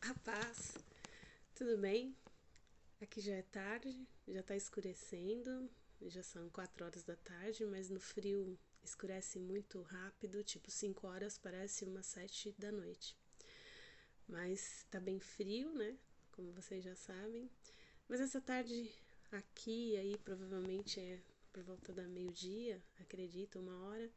A paz, tudo bem? Aqui já é tarde, já tá escurecendo, já são 4 horas da tarde, mas no frio escurece muito rápido, tipo 5 horas parece umas 7 da noite. Mas tá bem frio, né? Como vocês já sabem. Mas essa tarde aqui, aí provavelmente é por volta da meio-dia, acredito, 1 hora.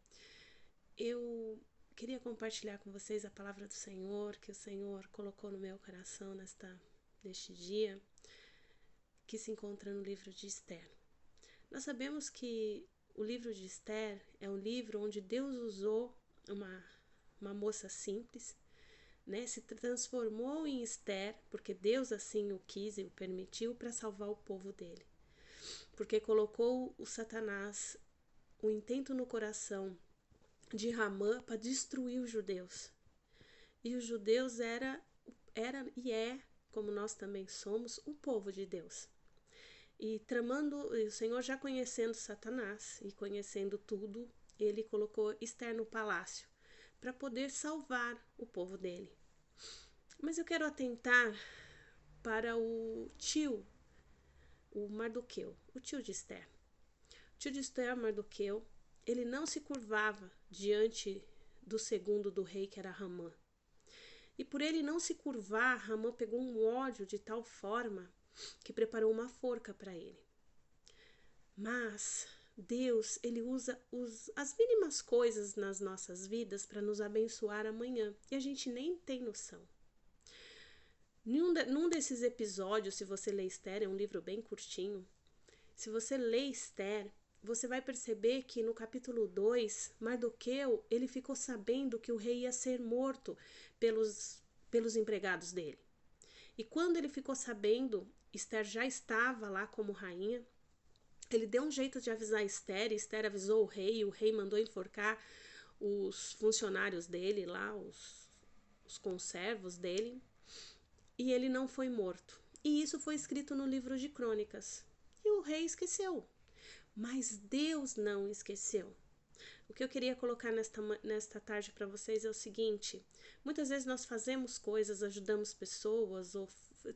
Eu queria compartilhar com vocês a palavra do Senhor, que o Senhor colocou no meu coração neste dia, que se encontra no livro de Esther. Nós sabemos que o livro de Esther é um livro onde Deus usou uma moça simples, né? Se transformou em Esther, porque Deus assim o quis e o permitiu para salvar o povo dele. Porque colocou o Satanás, o intento no coração de Ramã para destruir os judeus. E os judeus era e é, como nós também somos, o povo de Deus. E tramando, o Senhor já conhecendo Satanás e conhecendo tudo, ele colocou Esther no palácio para poder salvar o povo dele. Mas eu quero atentar para o tio, o Mardoqueu, o tio de Esther. O tio de Esther, Mardoqueu, ele não se curvava diante do segundo do rei, que era Ramã. E por ele não se curvar, Ramã pegou um ódio de tal forma que preparou uma forca para ele. Mas Deus, ele usa as mínimas coisas nas nossas vidas para nos abençoar amanhã. E a gente nem tem noção. Num desses episódios, se você ler Esther, é um livro bem curtinho. Se você ler Esther, você vai perceber que no capítulo 2, Mardoqueu, ele ficou sabendo que o rei ia ser morto pelos empregados dele. E quando ele ficou sabendo, Esther já estava lá como rainha. Ele deu um jeito de avisar Esther, e Esther avisou o rei mandou enforcar os funcionários dele lá, os conservos dele, e ele não foi morto. E isso foi escrito no livro de Crônicas. E o rei esqueceu. Mas Deus não esqueceu. O que eu queria colocar nesta tarde para vocês é o seguinte: muitas vezes nós fazemos coisas, ajudamos pessoas ou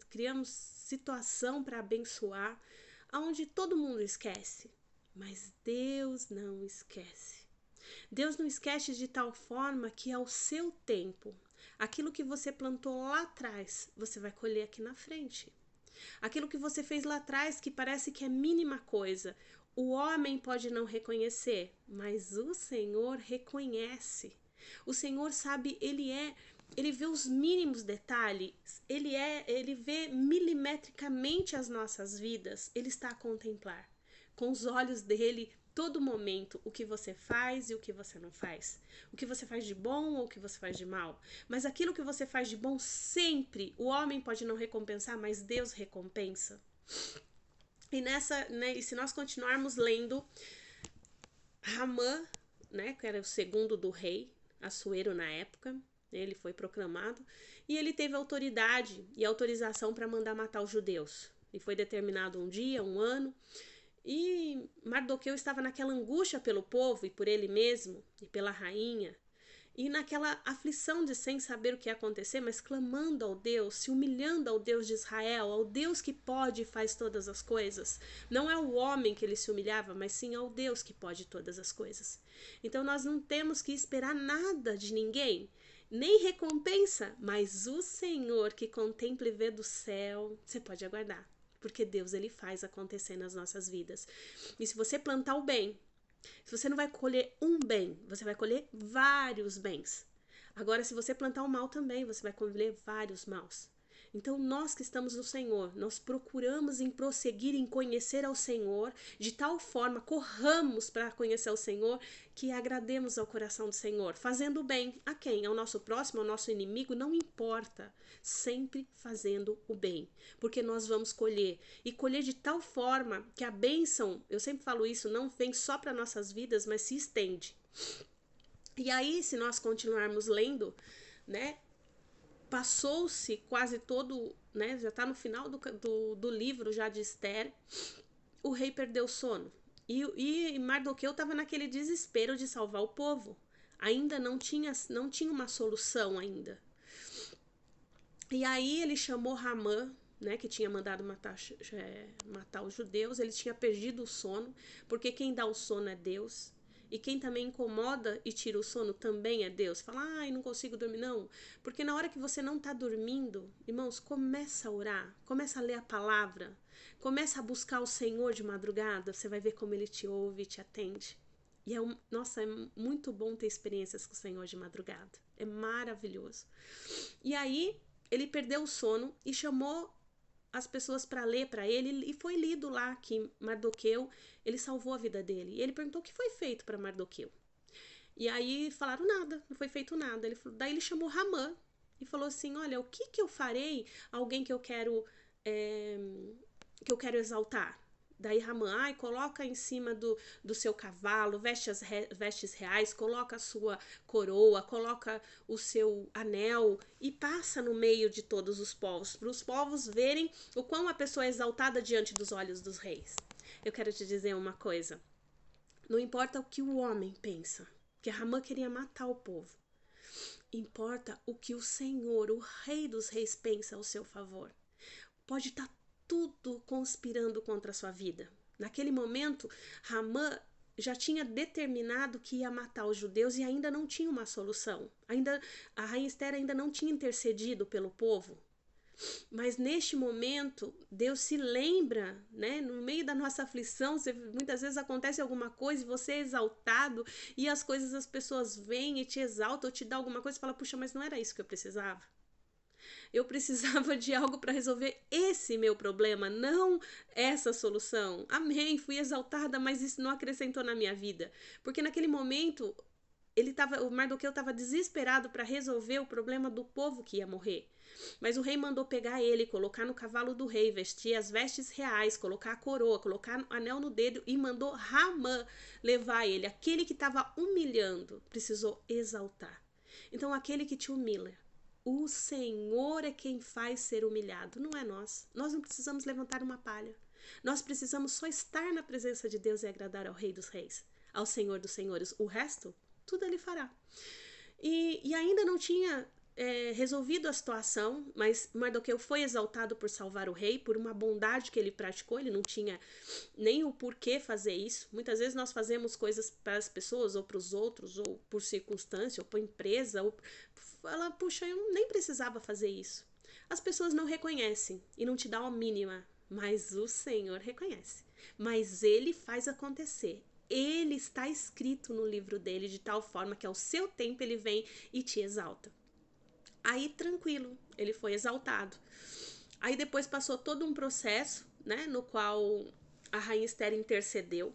criamos situação para abençoar, aonde todo mundo esquece, mas Deus não esquece. Deus não esquece de tal forma que ao seu tempo, aquilo que você plantou lá atrás, você vai colher aqui na frente. Aquilo que você fez lá atrás, que parece que é mínima coisa, o homem pode não reconhecer, mas o Senhor reconhece. O Senhor sabe, ele vê os mínimos detalhes, ele vê milimetricamente as nossas vidas, ele está a contemplar. Com os olhos dele, todo momento, o que você faz e o que você não faz. O que você faz de bom ou o que você faz de mal. Mas aquilo que você faz de bom sempre, o homem pode não recompensar, mas Deus recompensa. E se nós continuarmos lendo, Ramã, né, que era o segundo do rei, Assuero na época, ele foi proclamado, e ele teve autoridade e autorização para mandar matar os judeus. E foi determinado um dia, um ano, e Mardoqueu estava naquela angústia pelo povo e por ele mesmo e pela rainha, e naquela aflição de sem saber o que ia acontecer, mas clamando ao Deus, se humilhando ao Deus de Israel, ao Deus que pode e faz todas as coisas. Não é o homem que ele se humilhava, mas sim ao Deus que pode todas as coisas. Então nós não temos que esperar nada de ninguém, nem recompensa, mas o Senhor que contempla e vê do céu, você pode aguardar. Porque Deus, ele faz acontecer nas nossas vidas. E se você plantar o bem, se você não vai colher um bem, você vai colher vários bens. Agora, se você plantar o mal também, você vai colher vários maus. Então, nós que estamos no Senhor, nós procuramos em prosseguir em conhecer ao Senhor, de tal forma, corramos para conhecer o Senhor, que agrademos ao coração do Senhor, fazendo o bem a quem? Ao nosso próximo, ao nosso inimigo, não importa, sempre fazendo o bem, porque nós vamos colher, e colher de tal forma que a bênção, eu sempre falo isso, não vem só para nossas vidas, mas se estende. E aí, se nós continuarmos lendo, né, passou-se quase todo, né, já está no final do livro já de Esther, o rei perdeu o sono. E Mardoqueu estava naquele desespero de salvar o povo. Ainda não tinha uma solução ainda. E aí ele chamou Ramã, né, que tinha mandado matar os judeus. Ele tinha perdido o sono, porque quem dá o sono é Deus. E quem também incomoda e tira o sono também é Deus. Fala, ai, não consigo dormir. Não, porque na hora que você não está dormindo, irmãos, começa a orar, começa a ler a palavra, começa a buscar o Senhor de madrugada, você vai ver como Ele te ouve e te atende. E nossa, é muito bom ter experiências com o Senhor de madrugada. É maravilhoso. E aí, ele perdeu o sono e chamou as pessoas para ler para ele, e foi lido lá que Mardoqueu, ele salvou a vida dele. E ele perguntou o que foi feito para Mardoqueu. E aí falaram nada, não foi feito nada. Daí ele chamou Ramã e falou assim, olha, o que eu farei a alguém que eu quero exaltar? Daí Ramã, ai, coloca em cima do seu cavalo, vestes reais, coloca a sua coroa, coloca o seu anel e passa no meio de todos os povos, para os povos verem o quão a pessoa é exaltada diante dos olhos dos reis. Eu quero te dizer uma coisa, não importa o que o homem pensa, porque Ramã queria matar o povo. Importa o que o Senhor, o Rei dos Reis, pensa ao seu favor. Pode estar tudo conspirando contra a sua vida. Naquele momento, Ramã já tinha determinado que ia matar os judeus e ainda não tinha uma solução. A rainha Esther ainda não tinha intercedido pelo povo. Mas neste momento, Deus se lembra, né? No meio da nossa aflição, muitas vezes acontece alguma coisa e você é exaltado e as pessoas vêm e te exaltam ou te dão alguma coisa e fala, puxa, mas não era isso que eu precisava. Eu precisava de algo para resolver esse meu problema, não essa solução. Amém, fui exaltada, mas isso não acrescentou na minha vida. Porque naquele momento, o Mardoqueu estava desesperado para resolver o problema do povo que ia morrer. Mas o rei mandou pegar ele, colocar no cavalo do rei, vestir as vestes reais, colocar a coroa, colocar anel no dedo e mandou Ramã levar ele. Aquele que estava humilhando precisou exaltar. Então, aquele que te humilha, o Senhor é quem faz ser humilhado, não é nós. Nós não precisamos levantar uma palha. Nós precisamos só estar na presença de Deus e agradar ao Rei dos Reis, ao Senhor dos Senhores. O resto, tudo Ele fará. E ainda não tinha resolvido a situação, mas Mardoqueu foi exaltado por salvar o rei, por uma bondade que ele praticou. Ele não tinha nem o porquê fazer isso. Muitas vezes nós fazemos coisas para as pessoas, ou para os outros, ou por circunstância, ou por empresa, ou fala, puxa, eu nem precisava fazer isso. As pessoas não reconhecem e não te dão a mínima, mas o Senhor reconhece. Mas Ele faz acontecer. Ele está escrito no livro dele de tal forma que ao seu tempo ele vem e te exalta. Aí, tranquilo, ele foi exaltado. Aí depois passou todo um processo, né, no qual a rainha Esther intercedeu.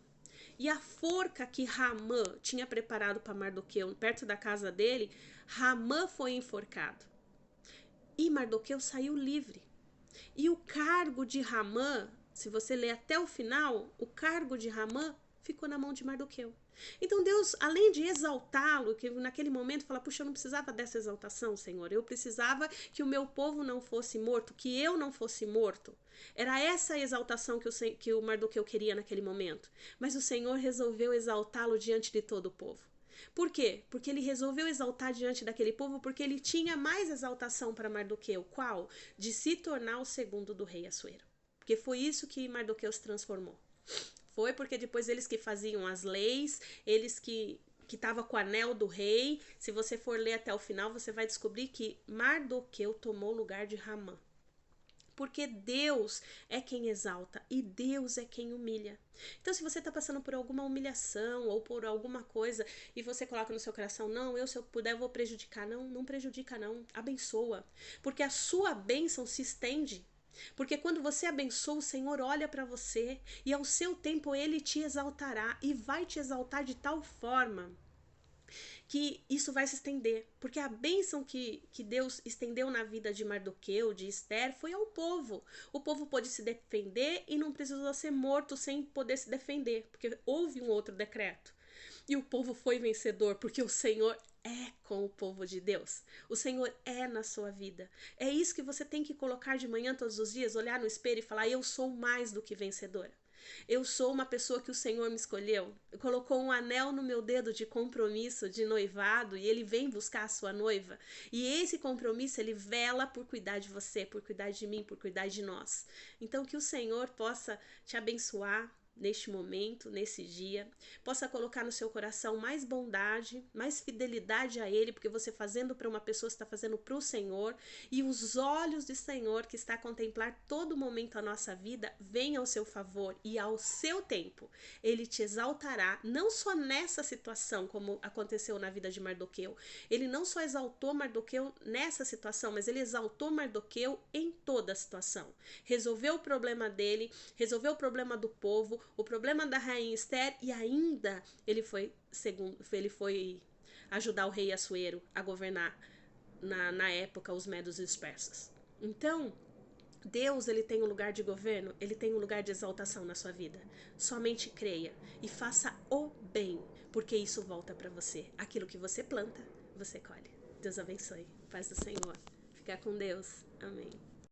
E a forca que Ramã tinha preparado para Mardoqueu perto da casa dele, Ramã foi enforcado. E Mardoqueu saiu livre. E o cargo de Ramã, se você ler até o final, o cargo de Ramã ficou na mão de Mardoqueu. Então Deus, além de exaltá-lo, que naquele momento fala, puxa, eu não precisava dessa exaltação, Senhor. Eu precisava que o meu povo não fosse morto, que eu não fosse morto. Era essa a exaltação que o Mardoqueu queria naquele momento. Mas o Senhor resolveu exaltá-lo diante de todo o povo. Por quê? Porque ele resolveu exaltar diante daquele povo, porque ele tinha mais exaltação para Mardoqueu. Qual? De se tornar o segundo do rei Assuero. Porque foi isso que Mardoqueu se transformou. Foi porque depois eles que faziam as leis, eles que estava com o anel do rei. Se você for ler até o final, você vai descobrir que Mardoqueu tomou o lugar de Ramã. Porque Deus é quem exalta e Deus é quem humilha. Então, se você está passando por alguma humilhação ou por alguma coisa e você coloca no seu coração, não, se eu puder, eu vou prejudicar. Não, não prejudica não, abençoa. Porque a sua bênção se estende. Porque quando você abençoa, o Senhor olha para você e ao seu tempo Ele te exaltará e vai te exaltar de tal forma que isso vai se estender, porque a bênção que Deus estendeu na vida de Mardoqueu, de Esther, foi ao povo. O povo pôde se defender e não precisou ser morto sem poder se defender, porque houve um outro decreto. E o povo foi vencedor, porque o Senhor é com o povo de Deus. O Senhor é na sua vida. É isso que você tem que colocar de manhã todos os dias, olhar no espelho e falar, eu sou mais do que vencedora. Eu sou uma pessoa que o Senhor me escolheu. Colocou um anel no meu dedo de compromisso, de noivado, e Ele vem buscar a sua noiva. E esse compromisso, Ele vela por cuidar de você, por cuidar de mim, por cuidar de nós. Então, que o Senhor possa te abençoar neste momento, nesse dia, possa colocar no seu coração mais bondade, mais fidelidade a Ele, porque você fazendo para uma pessoa, está fazendo para o Senhor, e os olhos do Senhor, que está a contemplar todo momento a nossa vida, venham ao seu favor e ao seu tempo. Ele te exaltará, não só nessa situação, como aconteceu na vida de Mardoqueu. Ele não só exaltou Mardoqueu nessa situação, mas ele exaltou Mardoqueu em toda a situação. Resolveu o problema dele, resolveu o problema do povo, o problema da rainha Esther, e ainda ele foi ajudar o rei Assuero a governar na época os medos e os persas. Então, Deus, ele tem um lugar de governo, ele tem um lugar de exaltação na sua vida. Somente creia e faça o bem, porque isso volta para você. Aquilo que você planta, você colhe. Deus abençoe. Paz do Senhor. Fica com Deus. Amém.